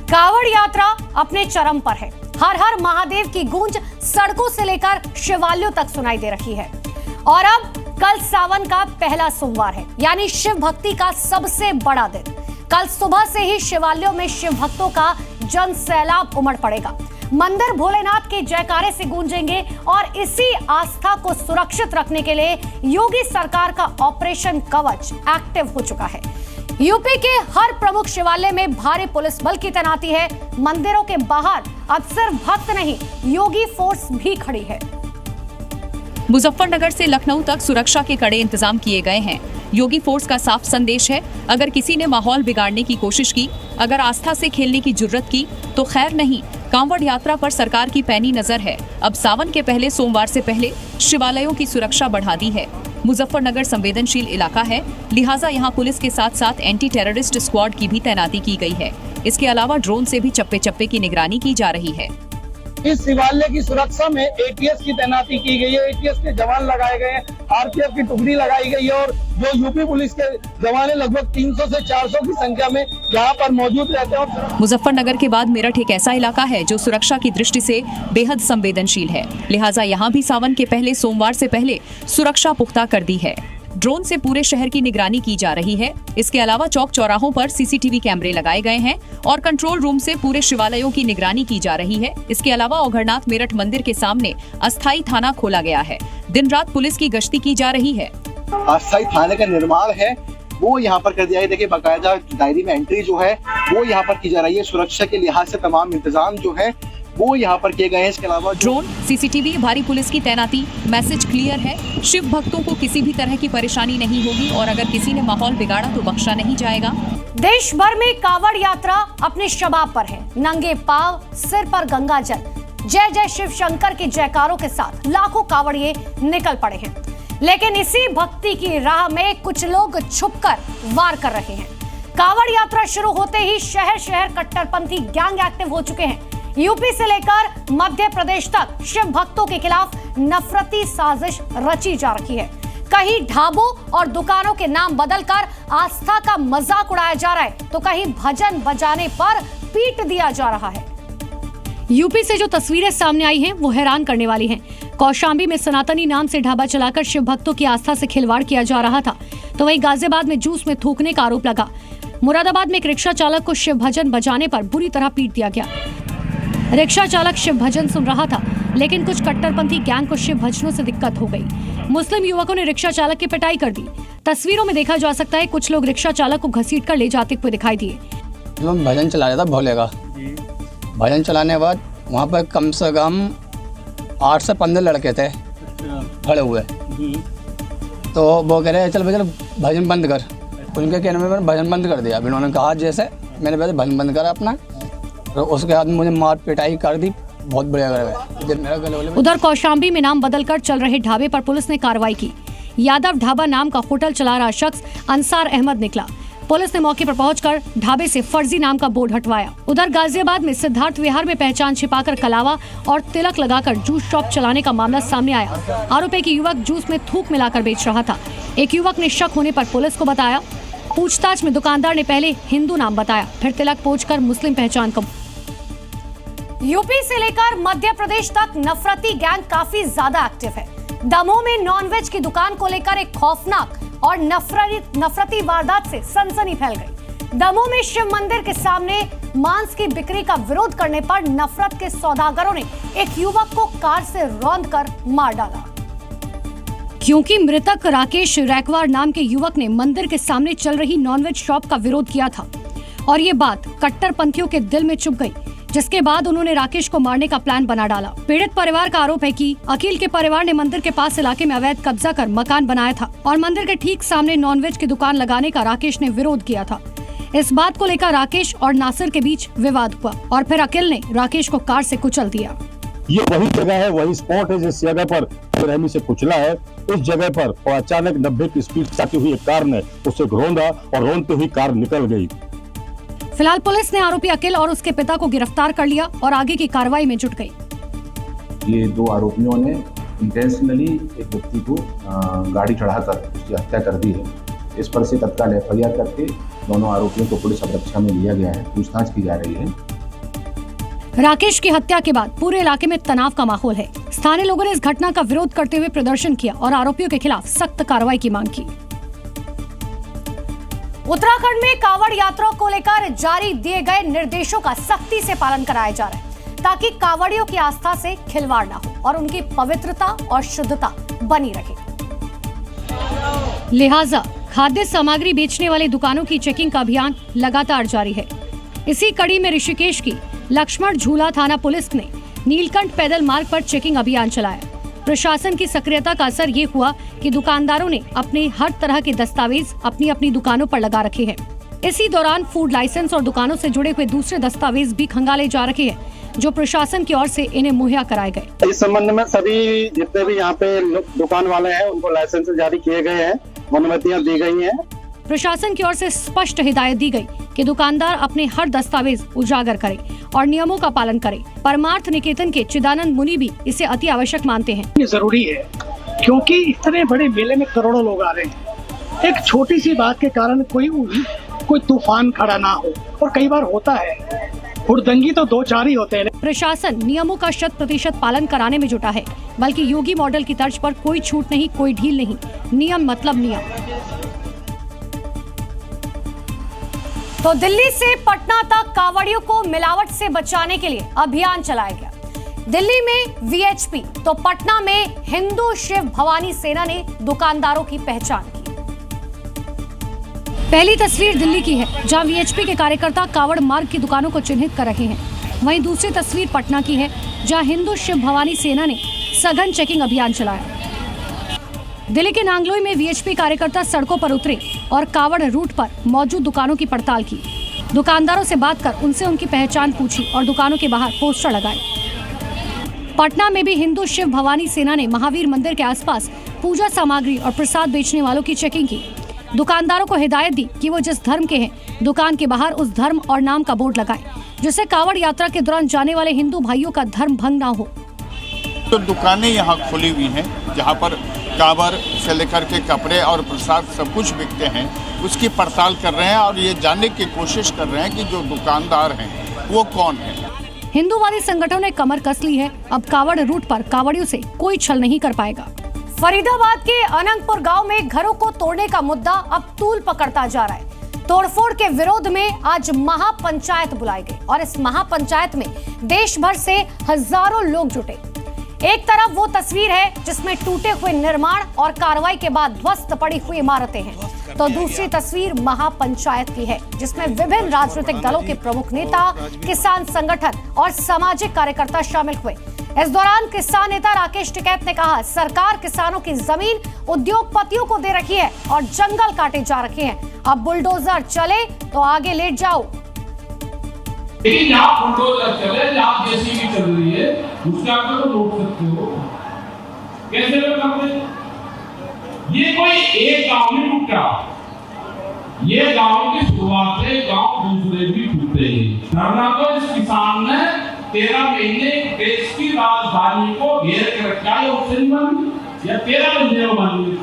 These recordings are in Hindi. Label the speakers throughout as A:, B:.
A: कावड़ यात्रा अपने चरम पर है। हर हर महादेव की गूंज सड़कों से लेकर शिवालयों तक सुनाई दे रही है। और अब कल सावन का पहला सोमवार है, यानी शिव भक्ति का सबसे बड़ा दिन। कल सुबह से ही शिवालयों में शिव भक्तों का जन सैलाब उमड़ पड़ेगा। मंदिर भोलेनाथ के जयकारे से गूंजेंगे और इसी आस्था को सुरक्षित रखने के लिए योगी सरकार का ऑपरेशन कवच एक्टिव हो चुका है। यूपी के हर प्रमुख शिवालय में भारी पुलिस बल की तैनाती है। मंदिरों के बाहर अब सिर्फ भक्त नहीं, योगी फोर्स भी खड़ी है।
B: मुजफ्फरनगर से लखनऊ तक सुरक्षा के कड़े इंतजाम किए गए हैं। योगी फोर्स का साफ संदेश है, अगर किसी ने माहौल बिगाड़ने की कोशिश की, अगर आस्था से खेलने की जुर्रत की, तो खैर नहीं। कांवड़ यात्रा पर सरकार की पैनी नजर है। अब सावन के पहले सोमवार से पहले शिवालयों की सुरक्षा बढ़ा दी है। मुजफ्फरनगर संवेदनशील इलाका है, लिहाजा यहाँ पुलिस के साथ साथ एंटी टेररिस्ट स्क्वाड की भी तैनाती की गई है। इसके अलावा ड्रोन से भी चप्पे चप्पे की निगरानी की जा रही है।
C: इस शिवालय की सुरक्षा में एटीएस की तैनाती की गई है। एटीएस के जवान लगाए गए हैं, आरपीएफ की टुकड़ी लगाई गई है और जो यूपी पुलिस के जवान लगभग 300 से 400 की संख्या में यहाँ पर मौजूद रहते हैं।
B: मुजफ्फरनगर के बाद मेरठ एक ऐसा इलाका है जो सुरक्षा की दृष्टि से बेहद संवेदनशील है, लिहाजा यहाँ भी सावन के पहले सोमवार से पहले सुरक्षा पुख्ता कर दी है। ड्रोन से पूरे शहर की निगरानी की जा रही है। इसके अलावा चौक चौराहों पर सीसीटीवी कैमरे लगाए गए हैं और कंट्रोल रूम से पूरे शिवालयों की निगरानी की जा रही है। इसके अलावा ओघरनाथ मेरठ मंदिर के सामने अस्थायी थाना खोला गया है। दिन रात पुलिस की गश्ती की जा रही है।
D: अस्थायी थाने का निर्माण है वो यहाँ पर कर दिया है। देखिए, बाकायदा डायरी में एंट्री जो है वो यहाँ पर की जा रही है। सुरक्षा के लिहाज से तमाम इंतजाम जो है वो यहाँ पर किए गए हैं। इसके अलावा
B: ड्रोन, सीसीटीवी, भारी पुलिस की तैनाती, मैसेज क्लियर है। शिव भक्तों को किसी भी तरह की परेशानी नहीं होगी और अगर किसी ने माहौल बिगाड़ा तो बख्शा नहीं जाएगा।
A: देश भर में कावड़ यात्रा अपने शबाब पर है। नंगे पांव, सिर पर गंगा जल, जय जय शिव शंकर के जयकारों के साथ लाखों कावड़िए निकल पड़े हैं। लेकिन इसी भक्ति की राह में कुछ लोग छुपकर वार कर रहे हैं। कावड़ यात्रा शुरू होते ही शहर शहर कट्टरपंथी गैंग एक्टिव हो चुके हैं। यूपी से लेकर मध्य प्रदेश तक शिव भक्तों के खिलाफ नफरती साजिश रची जा रही है। कहीं ढाबों और दुकानों के नाम बदलकर आस्था का मजाक उड़ाया जा रहा है, तो कहीं भजन बजाने पर पीट दिया जा रहा है। यूपी से जो तस्वीरें सामने आई हैं वो हैरान करने वाली हैं। कौशाम्बी में सनातनी नाम से ढाबा चलाकर शिव भक्तों की आस्था से खिलवाड़ किया जा रहा था, तो वहीं गाजियाबाद में जूस में थूकने का आरोप लगा। मुरादाबाद में एक रिक्शा चालक को शिव भजन बजाने पर बुरी तरह पीट दिया गया। रिक्शा चालक शिव भजन सुन रहा था, लेकिन कुछ कट्टरपंथी गैंग को शिव भजनों से दिक्कत हो गई। मुस्लिम युवकों ने रिक्शा चालक की पिटाई कर दी। तस्वीरों में देखा जा सकता है कुछ लोग रिक्शा चालक को घसीटकर ले जाते हुए दिखाई दिए।
E: भजन चला रहा था भोले का। भजन चलाने के बाद वहाँ पर कम से कम 8 से 15 लड़के थे खड़े हुए। तो वो कह रहे चल भजन बंद कर। उनके कहने में मैंने भजन बंद कर दिया। उन्होंने कहा जैसे मैंने भजन बंद करा अपना, तो उसके बाद मुझे मार पिटाई कर दी, बहुत बढ़िया कर।
A: उधर कौशाम्बी में नाम बदलकर चल रहे ढाबे पर पुलिस ने कार्रवाई की। यादव ढाबा नाम का होटल चला रहा शख्स अंसार अहमद निकला। पुलिस ने मौके पर पहुंचकर ढाबे से फर्जी नाम का बोर्ड हटवाया। उधर गाजियाबाद में सिद्धार्थ विहार में पहचान छिपाकर कलावा और तिलक लगाकर जूस शॉप चलाने का मामला सामने आया। आरोप है कि युवक जूस में थूक मिलाकर बेच रहा था। एक युवक ने शक होने पर पुलिस को बताया। पूछताछ में दुकानदार ने पहले हिंदू नाम बताया, फिर तिलक पोंछकर मुस्लिम पहचान का। यूपी से लेकर मध्य प्रदेश तक नफरती गैंग काफी ज्यादा एक्टिव है। दमोह में नॉनवेज की दुकान को लेकर एक खौफनाक और नफरती वारदात से सनसनी फैल गई। दमोह में शिव मंदिर के सामने मांस की बिक्री का विरोध करने पर नफरत के सौदागरों ने एक युवक को कार से रौंदकर मार डाला। क्योंकि मृतक राकेश रैकवार नाम के युवक ने मंदिर के सामने चल रही नॉनवेज शॉप का विरोध किया था और ये बात कट्टरपंथियों के दिल में चुभ गई, जिसके बाद उन्होंने राकेश को मारने का प्लान बना डाला। पीड़ित परिवार का आरोप है कि अखिल के परिवार ने मंदिर के पास इलाके में अवैध कब्जा कर मकान बनाया था और मंदिर के ठीक सामने नॉनवेज की दुकान लगाने का राकेश ने विरोध किया था। इस बात को लेकर राकेश और नासिर के बीच विवाद हुआ और फिर अखिल ने राकेश को कार से कुचल दिया।
F: ये वही जगह है, वही स्पॉट है जिस जगह पर रहमी से कुचला है। उस जगह पर अचानक 90 की स्पीड से आती हुई एक कार ने उसे रौंदा और रौंदते हुई कार निकल गई।
A: फिलहाल पुलिस ने आरोपी अखिल और उसके पिता को गिरफ्तार कर लिया और आगे की कार्रवाई में जुट गई।
G: ये दो आरोपियों ने इंटेंशनली एक व्यक्ति को गाड़ी चढ़ाकर उसकी हत्या कर दी है। इस पर से तत्काल FIR करके दोनों आरोपियों को पुलिस अभिरक्षा में लिया गया है, पूछताछ की जा रही है।
A: राकेश की हत्या के बाद पूरे इलाके में तनाव का माहौल है। स्थानीय लोगों ने इस घटना का विरोध करते हुए प्रदर्शन किया और आरोपियों के खिलाफ सख्त कार्रवाई की मांग की। उत्तराखंड में कांवड़ यात्रा को लेकर जारी दिए गए निर्देशों का सख्ती से पालन कराया जा रहा है ताकि कांवड़ियों की आस्था से खिलवाड़ न हो और उनकी पवित्रता और शुद्धता बनी रहे। लिहाजा खाद्य सामग्री बेचने वाली दुकानों की चेकिंग का अभियान लगातार जारी है। इसी कड़ी में ऋषिकेश की लक्ष्मण झूला थाना पुलिस ने नीलकंठ पैदल मार्ग पर चेकिंग अभियान चलाया। प्रशासन की सक्रियता का असर ये हुआ कि दुकानदारों ने अपने हर तरह के दस्तावेज अपनी अपनी दुकानों पर लगा रखे हैं। इसी दौरान फूड लाइसेंस और दुकानों से जुड़े हुए दूसरे दस्तावेज भी खंगाले जा रखे हैं, जो प्रशासन की ओर से इन्हें मुहैया कराए गए।
H: इस संबंध में सभी जितने भी यहाँ पे दुकान वाले हैं उनको लाइसेंस जारी किए गए हैं, अनुमतियाँ दी गई हैं।
A: प्रशासन की ओर से स्पष्ट हिदायत दी गई कि दुकानदार अपने हर दस्तावेज उजागर करें और नियमों का पालन करें। परमार्थ निकेतन के चिदानंद मुनि भी इसे अति आवश्यक मानते हैं।
I: ये जरूरी है क्योंकि इतने बड़े मेले में करोड़ों लोग आ रहे हैं। एक छोटी सी बात के कारण कोई तूफान खड़ा ना हो, और कई बार होता है, हुड़दंगी तो 2-4 ही होते हैं।
A: प्रशासन नियमों का 100% पालन कराने में जुटा है, बल्कि योगी मॉडल की तर्ज पर कोई छूट नहीं, कोई ढील नहीं, नियम मतलब नियम। तो दिल्ली से पटना तक कांवड़ियों को मिलावट से बचाने के लिए अभियान चलाया गया। दिल्ली में वीएचपी तो पटना में हिंदू शिव भवानी सेना ने दुकानदारों की पहचान की। पहली तस्वीर दिल्ली की है, जहां वीएचपी के कार्यकर्ता कांवड़ मार्ग की दुकानों को चिन्हित कर रहे हैं। वहीं दूसरी तस्वीर पटना की है, जहां हिंदू शिव भवानी सेना ने सघन चेकिंग अभियान चलाया। दिल्ली के नांगलोई में वीएचपी कार्यकर्ता सड़कों पर उतरे और कांवड़ रूट पर मौजूद दुकानों की पड़ताल की। दुकानदारों से बात कर उनसे उनकी पहचान पूछी और दुकानों के बाहर पोस्टर लगाए। पटना में भी हिंदू शिव भवानी सेना ने महावीर मंदिर के आसपास पूजा सामग्री और प्रसाद बेचने वालों की चेकिंग की। दुकानदारों को हिदायत दी कि वो जिस धर्म के हैं, दुकान के बाहर उस धर्म और नाम का बोर्ड लगाए, जिससे कांवड़ यात्रा के दौरान जाने वाले हिंदू भाइयों का धर्म भंग न हो।
J: तो दुकानें यहाँ खुली हुई हैं, जहाँ पर कांवड़ से लेकर के कपड़े और प्रसाद सब कुछ बिकते हैं, उसकी पड़ताल कर रहे हैं और ये जानने की कोशिश कर रहे हैं कि जो दुकानदार हैं वो कौन है।
A: हिंदूवादी संगठनों ने कमर कस ली है। अब कांवड़ रूट पर कांवड़ियों से कोई छल नहीं कर पाएगा। फरीदाबाद के अनंतपुर गांव में घरों को तोड़ने का मुद्दा अब तूल पकड़ता जा रहा है। तोड़फोड़ के विरोध में आज महापंचायत बुलाई गई और इस महापंचायत में देश भर से हजारों लोग जुटे। एक तरफ वो तस्वीर है जिसमें टूटे हुए निर्माण और कार्रवाई के बाद ध्वस्त पड़ी हुई इमारतें हैं, तो दूसरी तस्वीर महापंचायत की है, जिसमें विभिन्न राजनीतिक दलों के प्रमुख नेता, किसान संगठन और सामाजिक कार्यकर्ता शामिल हुए। इस दौरान किसान नेता राकेश टिकैत ने कहा, सरकार किसानों की जमीन उद्योगपतियों को दे रखी है और जंगल काटे जा रखे हैं। अब बुलडोजर चले तो आगे लेट जाओ।
K: लेकिन जहाँ बुलडोजर चले, जहाँ जेसीबी चल रही है, उसका आप तो रोक सकते हो। कैसे लोग करते? ये कोई एक गांव में टूटा, ये गांव की शुरुआत से गांव दूसरे भी टूटे। धरना तो इस किसान ने 13 महीने देश की राजधानी को घेर के रखा है, उससे नहीं बनी या 13 महीने में बनी।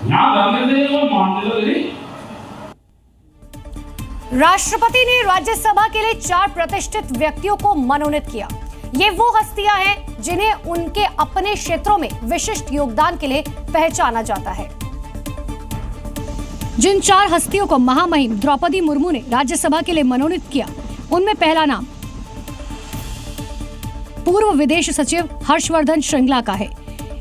K: यहाँ धरने देने को मानने लगे।
A: राष्ट्रपति ने राज्यसभा के लिए 4 प्रतिष्ठित व्यक्तियों को मनोनीत किया। ये वो हस्तियां हैं जिन्हें उनके अपने क्षेत्रों में विशिष्ट योगदान के लिए पहचाना जाता है। जिन 4 हस्तियों को महामहिम द्रौपदी मुर्मू ने राज्यसभा के लिए मनोनीत किया, उनमें पहला नाम पूर्व विदेश सचिव हर्षवर्धन श्रृंगला का है।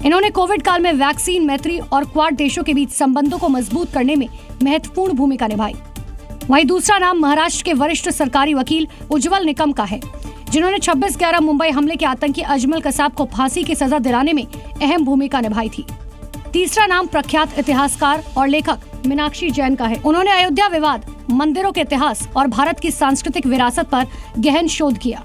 A: इन्होंने कोविड काल में वैक्सीन, मैत्री और क्वाड देशों के बीच संबंधों को मजबूत करने में महत्वपूर्ण भूमिका निभाई। वहीं दूसरा नाम महाराष्ट्र के वरिष्ठ सरकारी वकील उज्जवल निकम का है, जिन्होंने 26/11 मुंबई हमले के आतंकी अजमल कसाब को फांसी की सजा दिलाने में अहम भूमिका निभाई थी। तीसरा नाम प्रख्यात इतिहासकार और लेखक मीनाक्षी जैन का है। उन्होंने अयोध्या विवाद, मंदिरों के इतिहास और भारत की सांस्कृतिक विरासत पर गहन शोध किया।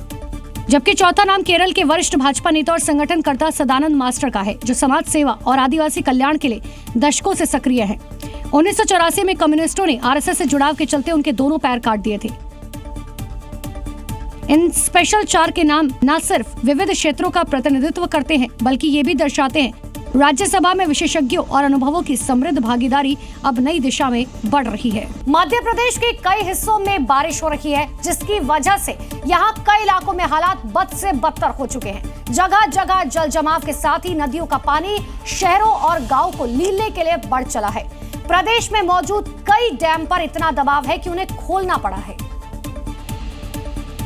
A: जबकि चौथा नाम केरल के वरिष्ठ भाजपा नेता और संगठनकर्ता सदानंद मास्टर का है, जो समाज सेवा और आदिवासी कल्याण के लिए दशकों से सक्रिय है। 1984 में कम्युनिस्टों ने आरएसएस से जुड़ाव के चलते उनके दोनों पैर काट दिए थे। इन स्पेशल 4 के नाम न सिर्फ विविध क्षेत्रों का प्रतिनिधित्व करते हैं, बल्कि ये भी दर्शाते हैं राज्यसभा में विशेषज्ञों और अनुभवों की समृद्ध भागीदारी अब नई दिशा में बढ़ रही है। मध्य प्रदेश के कई हिस्सों में बारिश हो रही है, जिसकी वजह से यहाँ कई इलाकों में हालात बद से बदतर हो चुके हैं। जगह जगह जल जमाव के साथ ही नदियों का पानी शहरों और गाँव को लीलने के लिए बढ़ चला है। प्रदेश में मौजूद कई डैम पर इतना दबाव है कि उन्हें खोलना पड़ा है।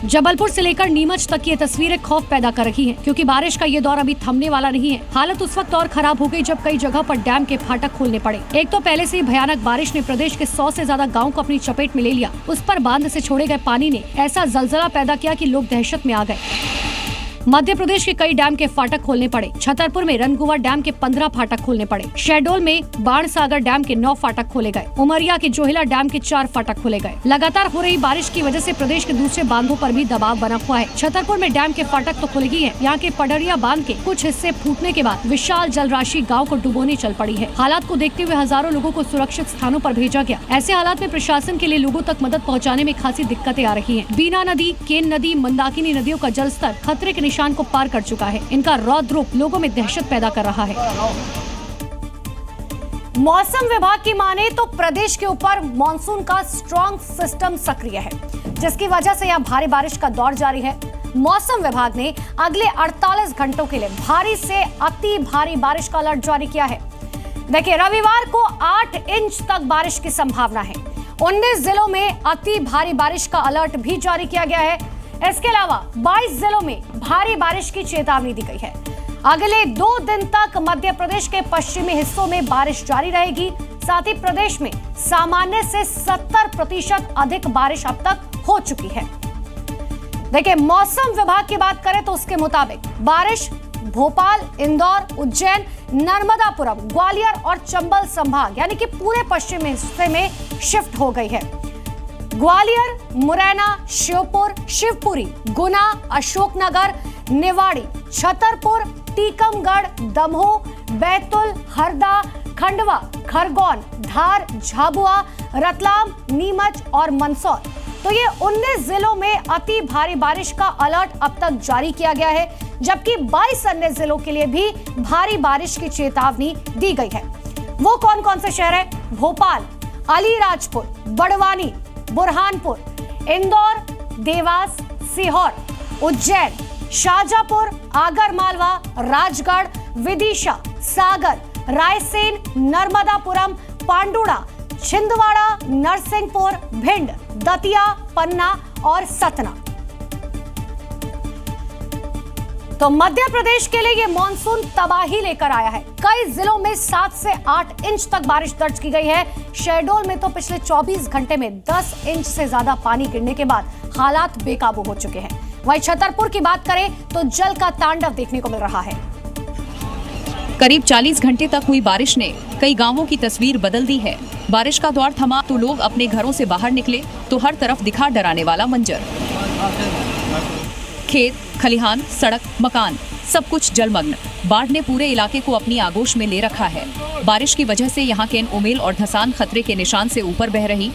A: जबलपुर से लेकर नीमच तक की ये तस्वीरें खौफ पैदा कर रही हैं, क्योंकि बारिश का ये दौर अभी थमने वाला नहीं है। हालत उस वक्त और खराब हो गई जब कई जगह पर डैम के फाटक खोलने पड़े। एक तो पहले से ही भयानक बारिश ने प्रदेश के 100 से ज्यादा गाँव को अपनी चपेट में ले लिया। उस पर बांध से छोड़े गए पानी ने ऐसा जलजला पैदा किया कि लोग दहशत में आ गए। मध्य प्रदेश के कई डैम के फाटक खोलने पड़े। छतरपुर में रनगुवा डैम के 15 फाटक खोलने पड़े। शहडोल में बाणसागर डैम के 9 फाटक खोले गए। उमरिया के जोहिला डैम के 4 फाटक खोले गए। लगातार हो रही बारिश की वजह से प्रदेश के दूसरे बांधों पर भी दबाव बना हुआ है। छतरपुर में डैम के फाटक तो खुल ही है, यहाँ के पडरिया बांध के कुछ हिस्से फूटने के बाद विशाल जल राशि गाँव को डुबोने चल पड़ी है। हालात को देखते हुए हजारों लोगों को सुरक्षित स्थानों पर भेजा गया। ऐसे हालात में प्रशासन के लिए लोगों तक मदद पहुँचाने में खासी दिक्कतें आ रही है। बीना नदी, केन नदी, मंदाकिनी नदियों का जलस्तर खतरे के निशान को पार कर चुका है। इनका रौद्र रूप लोगों में दहशत पैदा कर रहा है। मौसम विभाग की माने तो प्रदेश के ऊपर मानसून का स्ट्रॉन्ग सिस्टम सक्रिय है, जिसकी वजह से यहाँ भारी बारिश का दौर जारी है। मौसम विभाग ने अगले 48 घंटों के लिए भारी से अति भारी बारिश का अलर्ट जारी किया है। देखिए, रविवार को 8 इंच तक बारिश की संभावना है। 19 जिलों में अति भारी बारिश का अलर्ट भी जारी किया गया है। इसके अलावा 22 जिलों में भारी बारिश की चेतावनी दी गई है। अगले 2 दिन तक मध्य प्रदेश के पश्चिमी हिस्सों में बारिश जारी रहेगी। साथ ही प्रदेश में सामान्य से 70% अधिक बारिश अब तक हो चुकी है। देखिए, मौसम विभाग की बात करें तो उसके मुताबिक बारिश भोपाल, इंदौर, उज्जैन, नर्मदापुरम, ग्वालियर और चंबल संभाग यानी कि पूरे पश्चिमी हिस्से में शिफ्ट हो गई है। ग्वालियर, मुरैना, श्योपुर, शिवपुरी, गुना, अशोकनगर, निवाड़ी, छतरपुर, टीकमगढ़, दमोह, बैतूल, हरदा, खंडवा, खरगोन, धार, झाबुआ, रतलाम, नीमच और मंदसौर, तो ये 19 जिलों में अति भारी बारिश का अलर्ट अब तक जारी किया गया है, जबकि 22 अन्य जिलों के लिए भी भारी बारिश की चेतावनी दी गई है। वो कौन कौन से शहर है? भोपाल, अलीराजपुर, बड़वानी, बुरहानपुर, इंदौर, देवास, सीहोर, उज्जैन, शाजापुर, आगरमालवा, राजगढ़, विदिशा, सागर, रायसेन, नर्मदापुरम, पांडुरा, छिंदवाड़ा, नरसिंहपुर, भिंड, दतिया, पन्ना और सतना। तो मध्य प्रदेश के लिए ये मानसून तबाही लेकर आया है। कई जिलों में 7 से 8 इंच तक बारिश दर्ज की गई है। शहडोल में तो पिछले 24 घंटे में 10 इंच से ज्यादा पानी गिरने के बाद हालात बेकाबू हो चुके हैं। वहीं छतरपुर की बात करें तो जल का तांडव देखने को मिल रहा है।
B: करीब 40 घंटे तक हुई बारिश ने कई गांवों की तस्वीर बदल दी है। बारिश का दौर थमा तो लोग अपने घरों से बाहर निकले तो हर तरफ दिखा डराने वाला मंजर। खेत, खलिहान, सड़क, मकान सब कुछ जलमग्न। बाढ़ ने पूरे इलाके को अपनी आगोश में ले रखा है। बारिश की वजह से यहाँ केन, उमेल और धसान खतरे के निशान से ऊपर बह रही।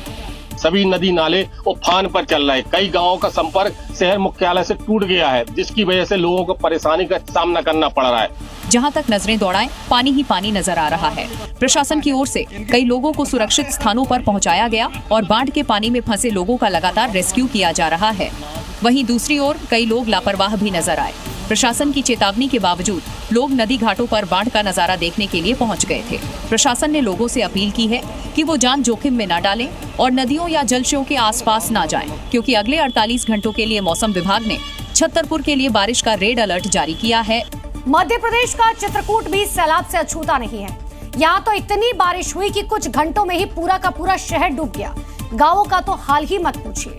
L: सभी नदी नाले उफान पर चल रहे। कई गांवों का संपर्क शहर मुख्यालय से टूट गया है, जिसकी वजह से लोगों को परेशानी का सामना करना पड़ रहा है।
B: जहां तक नजरें दौड़ाएं, पानी ही पानी नजर आ रहा है। प्रशासन की ओर से कई लोगों को सुरक्षित स्थानों पर पहुंचाया गया और बाढ़ के पानी में फंसे लोगों का लगातार रेस्क्यू किया जा रहा है। वहीं दूसरी ओर कई लोग लापरवाह भी नजर आए। प्रशासन की चेतावनी के बावजूद लोग नदी घाटों पर बाढ़ का नजारा देखने के लिए पहुंच गए थे। प्रशासन ने लोगों से अपील की है कि वो जान जोखिम में न डालें और नदियों या जलशयों के आसपास न जाएं, क्योंकि अगले 48 घंटों के लिए मौसम विभाग ने छतरपुर के लिए बारिश का रेड अलर्ट जारी किया है।
A: मध्य प्रदेश का चित्रकूट भी सैलाब से अछूता नहीं है। यहाँ तो इतनी बारिश हुई कि कुछ घंटों में ही पूरा का पूरा शहर डूब गया। गाँवों का तो हाल ही मत पूछिए।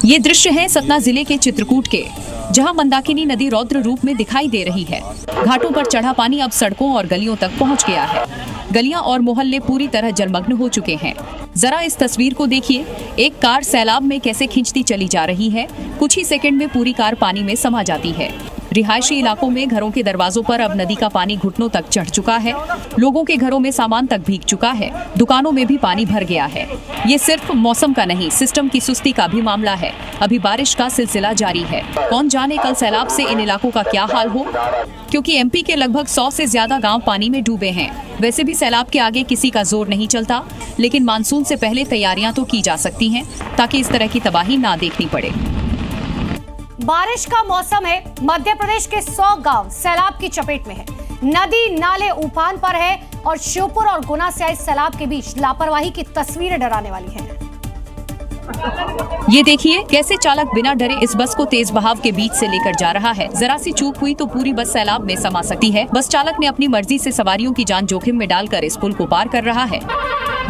B: ये दृश्य है सतना जिले के चित्रकूट के, जहां मंदाकिनी नदी रौद्र रूप में दिखाई दे रही है। घाटों पर चढ़ा पानी अब सड़कों और गलियों तक पहुंच गया है। गलियां और मोहल्ले पूरी तरह जलमग्न हो चुके हैं। जरा इस तस्वीर को देखिए। एक कार सैलाब में कैसे खिंचती चली जा रही है। कुछ ही सेकंड में पूरी कार पानी में समा जाती है। रिहायशी इलाकों में घरों के दरवाजों पर अब नदी का पानी घुटनों तक चढ़ चुका है। लोगों के घरों में सामान तक भीग चुका है। दुकानों में भी पानी भर गया है। ये सिर्फ मौसम का नहीं, सिस्टम की सुस्ती का भी मामला है। अभी बारिश का सिलसिला जारी है। कौन जाने कल सैलाब से इन इलाकों का क्या हाल हो, क्योंकि एमपी के लगभग 100 से ज्यादा गांव पानी में डूबे हैं। वैसे भी सैलाब के आगे किसी का जोर नहीं चलता, लेकिन मानसून से पहले तैयारियां तो की जा सकती हैं ताकि इस तरह की तबाही ना देखनी पड़े।
A: बारिश का मौसम है। मध्य प्रदेश के 100 गांव सैलाब की चपेट में है। नदी नाले उफान पर है और श्योपुर और गुना से आए सैलाब के बीच लापरवाही की तस्वीरें डराने वाली हैं।
B: ये देखिए कैसे चालक बिना डरे इस बस को तेज बहाव के बीच से लेकर जा रहा है। जरा सी चूक हुई तो पूरी बस सैलाब में समा सकती है। बस चालक ने अपनी मर्जी से सवारियों की जान जोखिम में डालकर इस पुल को पार कर रहा है।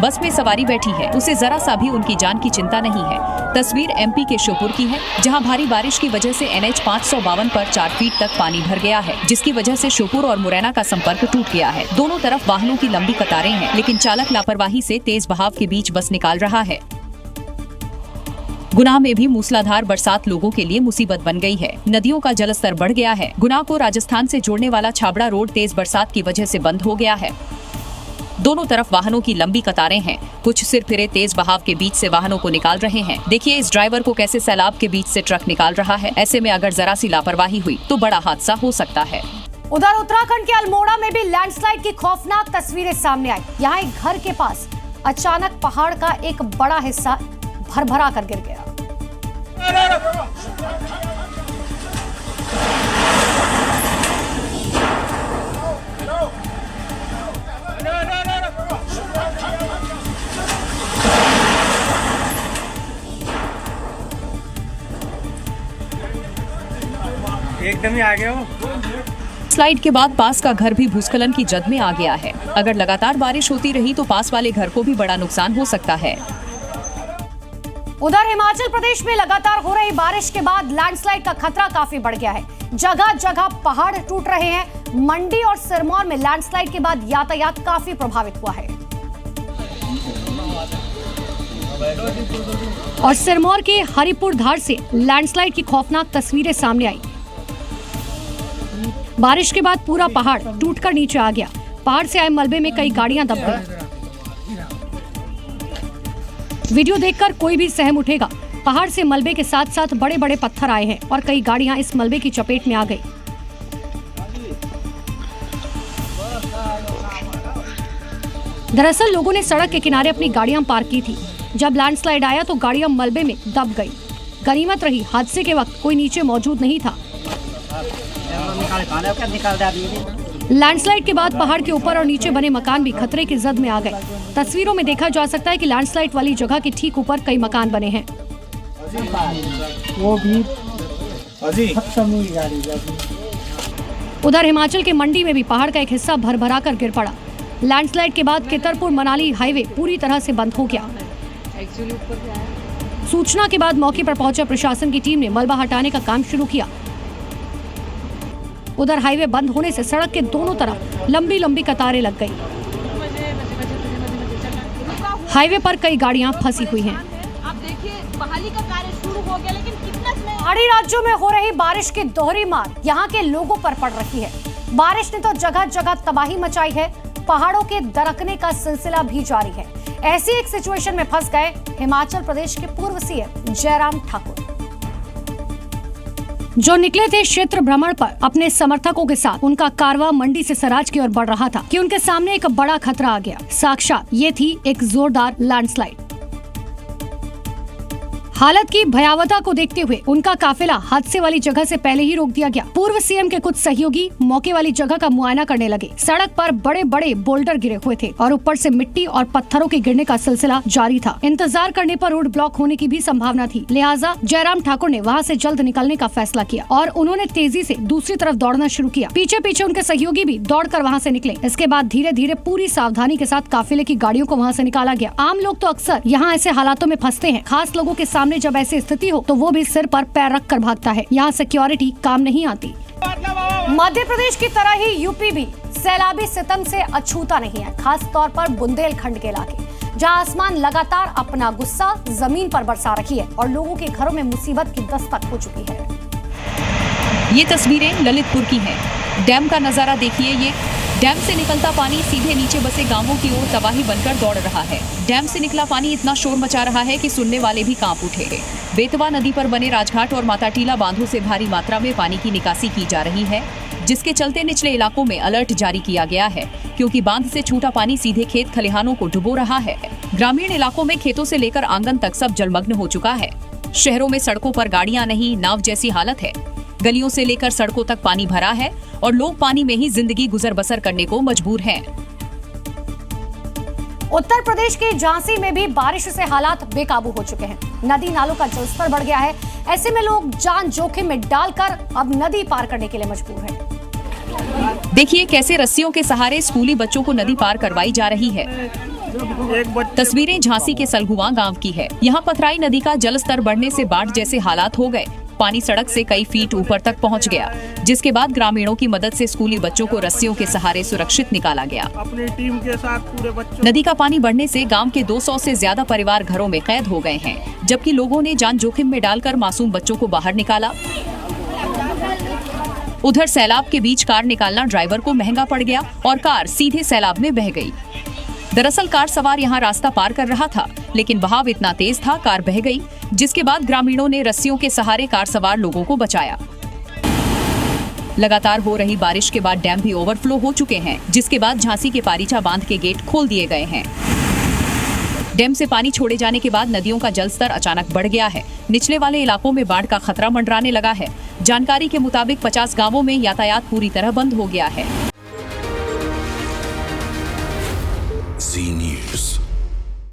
B: बस में सवारी बैठी है, उसे जरा सा भी उनकी जान की चिंता नहीं है। तस्वीर एमपी के श्योपुर की है, जहां भारी बारिश की वजह से NH 552 पर 4 फीट तक पानी भर गया है, जिसकी वजह से श्योपुर और मुरैना का संपर्क टूट गया है। दोनों तरफ वाहनों की लंबी कतारें हैं, लेकिन चालक लापरवाही से तेज बहाव के बीच बस निकाल रहा है। गुना में भी मूसलाधार बरसात लोगों के लिए मुसीबत बन गई है। नदियों का जलस्तर बढ़ गया है। गुना को राजस्थान से जोड़ने वाला छाबड़ा रोड तेज बरसात की वजह से बंद हो गया है। दोनों तरफ वाहनों की लंबी कतारें हैं। कुछ सिर फिरे तेज बहाव के बीच से वाहनों को निकाल रहे हैं। देखिए इस ड्राइवर को कैसे सैलाब के बीच से ट्रक निकाल रहा है। ऐसे में अगर जरा सी लापरवाही हुई तो बड़ा हादसा हो सकता है।
A: उधर उत्तराखंड के अल्मोड़ा में भी लैंडस्लाइड की खौफनाक तस्वीरें सामने आई। यहाँ एक घर के पास अचानक पहाड़ का एक बड़ा हिस्सा भरभरा कर गिर गया।
M: एकदम ही आ गया हो।
B: स्लाइड के बाद पास का घर भी भूस्खलन की जद में आ गया है। अगर लगातार बारिश होती रही तो पास वाले घर को भी बड़ा नुकसान हो सकता है।
A: उधर हिमाचल प्रदेश में लगातार हो रही बारिश के बाद लैंडस्लाइड का खतरा काफी बढ़ गया है। जगह जगह पहाड़ टूट रहे हैं। मंडी और सिरमौर में लैंडस्लाइड के बाद यातायात काफी प्रभावित हुआ है। और सिरमौर के हरिपुर धार से लैंडस्लाइड की खौफनाक तस्वीरें सामने आई। बारिश के बाद पूरा पहाड़ टूटकर नीचे आ गया। पहाड़ से आए मलबे में कई गाड़ियां दब गई। वीडियो देखकर कोई भी सहम उठेगा। पहाड़ से मलबे के साथ साथ बड़े बड़े पत्थर आए हैं और कई गाड़ियां इस मलबे की चपेट में आ गई। दरअसल लोगों ने सड़क के किनारे अपनी गाड़ियां पार्क की थी। जब लैंडस्लाइड आया तो गाड़ियां मलबे में दब गई। गनीमत रही हादसे के वक्त कोई नीचे मौजूद नहीं था। लैंडस्लाइड के बाद पहाड़ के ऊपर और नीचे बने मकान भी खतरे की जद में आ गए। तस्वीरों में देखा जा सकता है कि लैंडस्लाइड वाली जगह के ठीक ऊपर कई मकान बने हैं। उधर हिमाचल के मंडी में भी पहाड़ का एक हिस्सा भरभरा कर गिर पड़ा। लैंडस्लाइड के बाद कितरपुर मनाली हाईवे पूरी तरह से बंद हो गया। सूचना के बाद मौके पर पहुंचा प्रशासन की टीम ने मलबा हटाने का काम शुरू किया। उधर हाईवे बंद होने से सड़क के दोनों तरफ लंबी लंबी कतारें लग गई। हाईवे पर कई गाड़ियां फंसी हुई हैं।
N: आप देखिए बहाली का कार्य शुरू हो गया, लेकिन कितना समय।
A: पहाड़ी राज्यों में हो रही बारिश की दोहरी मार यहां के लोगों पर पड़ रही है। बारिश ने तो जगह जगह तबाही मचाई है। पहाड़ों के दरकने का सिलसिला भी जारी है। ऐसी एक सिचुएशन में फंस गए हिमाचल प्रदेश के पूर्व सीएम जयराम ठाकुर, जो निकले थे क्षेत्र भ्रमण पर अपने समर्थकों के साथ। उनका कारवां मंडी से सराज की ओर बढ़ रहा था कि उनके सामने एक बड़ा खतरा आ गया। साक्षात ये थी एक जोरदार लैंडस्लाइड। हालत की भयावहता को देखते हुए उनका काफिला हादसे वाली जगह से पहले ही रोक दिया गया। पूर्व सीएम के कुछ सहयोगी मौके वाली जगह का मुआयना करने लगे। सड़क पर बड़े बड़े बोल्डर गिरे हुए थे और ऊपर से मिट्टी और पत्थरों के गिरने का सिलसिला जारी था। इंतजार करने पर रोड ब्लॉक होने की भी संभावना थी। लिहाजा जयराम ठाकुर ने वहां से जल्द निकलने का फैसला किया और उन्होंने तेजी से दूसरी तरफ दौड़ना शुरू किया। पीछे पीछे उनके सहयोगी भी दौड़कर वहां से निकले। इसके बाद धीरे धीरे पूरी सावधानी के साथ काफिले की गाड़ियों को वहां से निकाला गया। आम लोग तो अक्सर यहाँ ऐसे हालातों में फंसते हैं। खास लोगों के सामने जब ऐसी स्थिति हो तो वो भी सिर पर पैर रख कर भागता है। यहाँ सिक्योरिटी काम नहीं आती। मध्य प्रदेश की तरह ही यूपी भी सैलाबी सितम से अछूता नहीं है। खास तौर पर बुंदेलखंड के इलाके, जहाँ आसमान लगातार अपना गुस्सा जमीन पर बरसा रही है और लोगों के घरों में मुसीबत की दस्तक हो चुकी है।
B: ये तस्वीरें ललितपुर की हैं। डैम का नजारा देखिए। ये डैम से निकलता पानी सीधे नीचे बसे गांवों की ओर तबाही बनकर दौड़ रहा है। डैम से निकला पानी इतना शोर मचा रहा है कि सुनने वाले भी कांप उठे हैं। बेतवा नदी पर बने राजघाट और माताटीला बांधों से भारी मात्रा में पानी की निकासी की जा रही है, जिसके चलते निचले इलाकों में अलर्ट जारी किया गया है, क्योंकि बांध से छूटा पानी सीधे खेत खलिहानों को डुबो रहा है। ग्रामीण इलाकों में खेतों से लेकर आंगन तक सब जलमग्न हो चुका है। शहरों में सड़कों पर गाड़ियां नहीं, नाव जैसी हालत है। गलियों से लेकर सड़कों तक पानी भरा है और लोग पानी में ही जिंदगी गुजर बसर करने को मजबूर हैं।
A: उत्तर प्रदेश के झांसी में भी बारिश से हालात बेकाबू हो चुके हैं। नदी नालों का जलस्तर बढ़ गया है। ऐसे में लोग जान जोखिम में डालकर अब नदी पार करने के लिए मजबूर हैं।
B: देखिए कैसे रस्सियों के सहारे स्कूली बच्चों को नदी पार करवाई जा रही है। तस्वीरें झांसी के सलगुआ गांव की है। यहाँ पथराई नदी का जलस्तर बढ़ने से बाढ़ जैसे हालात हो गए। पानी सड़क से कई फीट ऊपर तक पहुंच गया, जिसके बाद ग्रामीणों की मदद से स्कूली बच्चों को रस्सियों के सहारे सुरक्षित निकाला गया।
M: अपनी टीम के साथ पूरे बच्चों।
B: नदी का पानी बढ़ने से गांव के 200 से ज्यादा परिवार घरों में कैद हो गए हैं, जबकि लोगों ने जान जोखिम में डालकर मासूम बच्चों को बाहर निकाला। उधर सैलाब के बीच कार निकालना ड्राइवर को महंगा पड़ गया और कार सीधे सैलाब में बह गई। दरअसल कार सवार यहां रास्ता पार कर रहा था, लेकिन बहाव इतना तेज था कार बह गई, जिसके बाद ग्रामीणों ने रस्सियों के सहारे कार सवार लोगों को बचाया। लगातार हो रही बारिश के बाद डैम भी ओवरफ्लो हो चुके हैं, जिसके बाद झांसी के पारीचा बांध के गेट खोल दिए गए हैं। डैम से पानी छोड़े जाने के बाद नदियों का जलस्तर अचानक बढ़ गया है। निचले वाले इलाकों में बाढ़ का खतरा मंडराने लगा है। जानकारी के मुताबिक 50 गांवों में यातायात पूरी तरह बंद हो गया है।